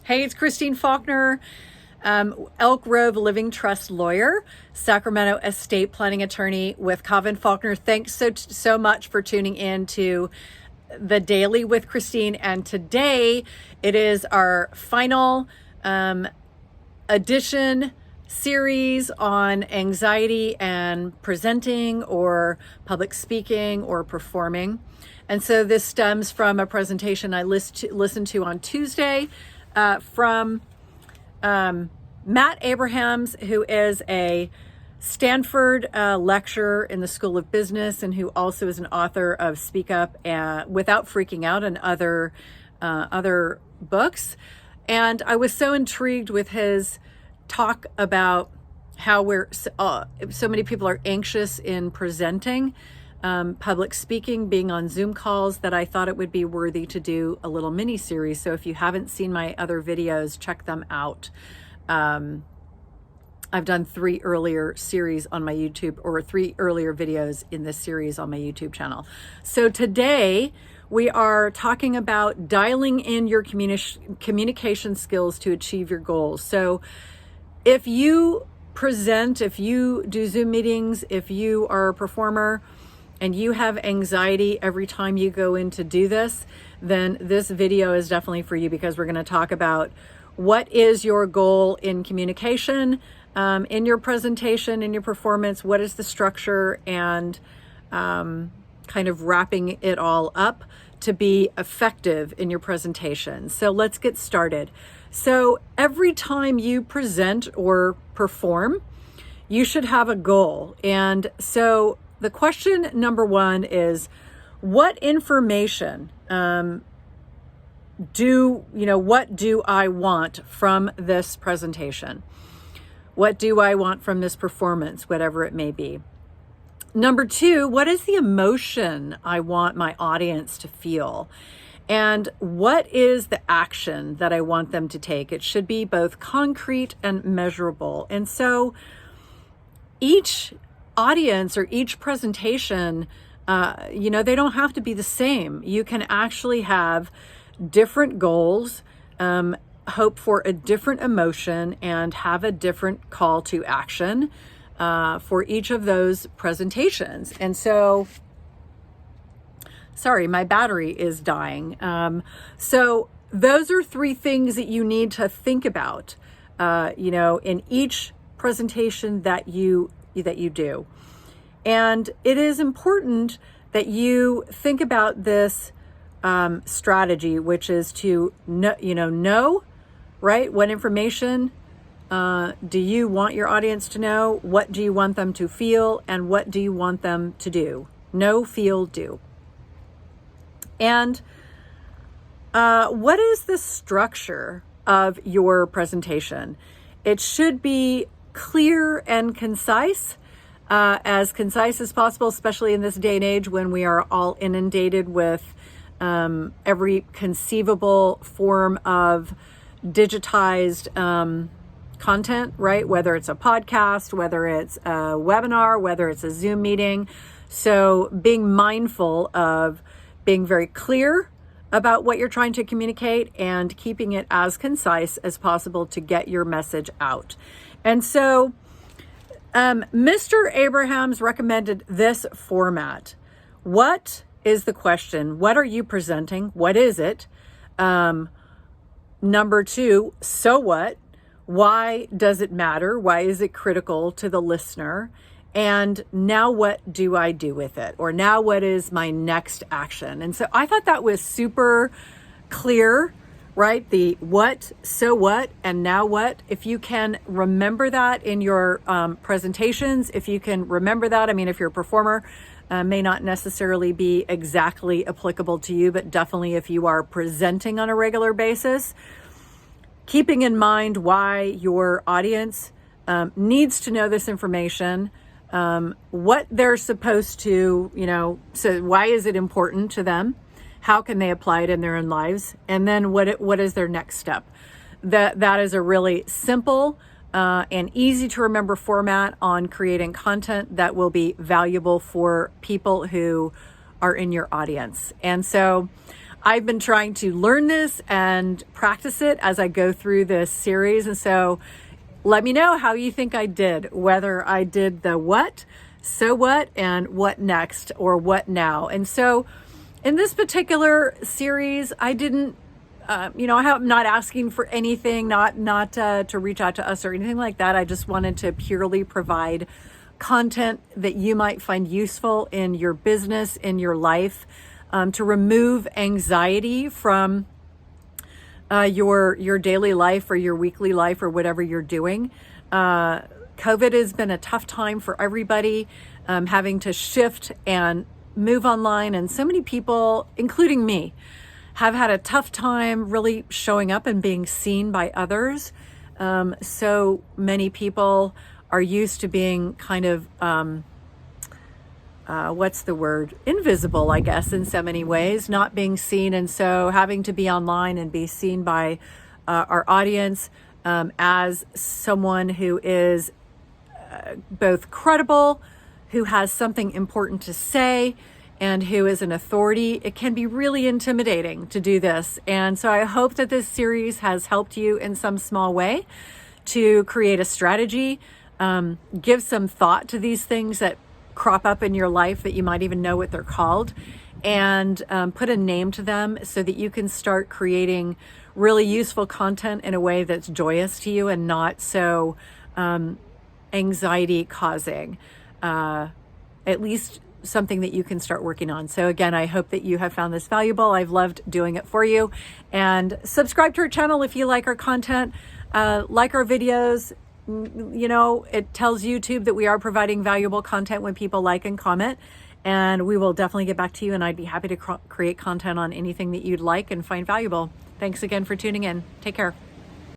Hey, it's Cava&Faulkner, Elk Grove Living Trust lawyer, Sacramento estate planning attorney with Cava&Faulkner. Thanks so much for tuning in to the Daily with Christine. And today it is our final edition series on anxiety and presenting or public speaking or performing. And so this stems from a presentation I listened to on Tuesday from Matt Abrahams, who is a Stanford lecturer in the School of Business and who also is an author of Speak Up Without Freaking Out and other books. And I was so intrigued with his talk about how so many people are anxious in presenting, public speaking, being on Zoom calls, that I thought it would be worthy to do a little mini series. So if you haven't seen my other videos, check them out. I've done 3 earlier series on my YouTube, or 3 earlier videos in this series on my YouTube channel. So today we are talking about dialing in your communication skills to achieve your goals. So if you present, if you do Zoom meetings, if you are a performer and you have anxiety every time you go in to do this, then this video is definitely for you, because we're going to talk about what is your goal in communication, in your presentation, in your performance, what is the structure, and kind of wrapping it all up to be effective in your presentation. So let's get started. So every time you present or perform, you should have a goal. And so the question number 1 is, what information what do I want from this presentation? What do I want from this performance, whatever it may be? Number 2, what is the emotion I want my audience to feel? And what is the action that I want them to take? It should be both concrete and measurable. And so each audience or each presentation, they don't have to be the same. You can actually have different goals, hope for a different emotion, and have a different call to action for each of those presentations. And so, sorry, my battery is dying. So those are 3 things that you need to think about, in each presentation that you do. And it is important that you think about this strategy, which is to know, right? What information do you want your audience to know? What do you want them to feel? And what do you want them to do? Know, feel, do. And what is the structure of your presentation? It should be clear and concise as possible, especially in this day and age when we are all inundated with every conceivable form of digitized content, right? Whether it's a podcast, whether it's a webinar, whether it's a Zoom meeting. So being mindful of being very clear about what you're trying to communicate and keeping it as concise as possible to get your message out. And so Mr. Abrahams recommended this format. What is the question? What are you presenting? What is it? Number 2, so what? Why does it matter? Why is it critical to the listener? And now what do I do with it? Or now what is my next action? And so I thought that was super clear, right? The what, so what, and now what. If you can remember that in your presentations, if you can remember that, if you're a performer, may not necessarily be exactly applicable to you, but definitely if you are presenting on a regular basis, keeping in mind why your audience needs to know this information, what they're supposed to, so why is it important to them? How can they apply it in their own lives? And then what is their next step? That is a really simple and easy to remember format on creating content that will be valuable for people who are in your audience. And so I've been trying to learn this and practice it as I go through this series. And so let me know how you think I did, whether I did the what, so what, and what next, or what now. And so in this particular series, I didn't, I'm not asking for anything, not to reach out to us or anything like that. I just wanted to purely provide content that you might find useful in your business, in your life, to remove anxiety from your daily life or your weekly life or whatever you're doing. COVID has been a tough time for everybody, having to shift and move online, and so many people, including me, have had a tough time really showing up and being seen by others. So many people are used to being kind of, invisible, I guess, in so many ways, not being seen. And so having to be online and be seen by our audience as someone who is both credible, who has something important to say, and who is an authority, it can be really intimidating to do this. And so I hope that this series has helped you in some small way to create a strategy, give some thought to these things that crop up in your life that you might even know what they're called, and put a name to them so that you can start creating really useful content in a way that's joyous to you and not so anxiety causing, at least something that you can start working on. So again, I hope that you have found this valuable. I've loved doing it for you. And subscribe to our channel if you like our content, like our videos. It tells YouTube that we are providing valuable content when people like and comment, and we will definitely get back to you, and I'd be happy to create content on anything that you'd like and find valuable. Thanks again for tuning in. Take care.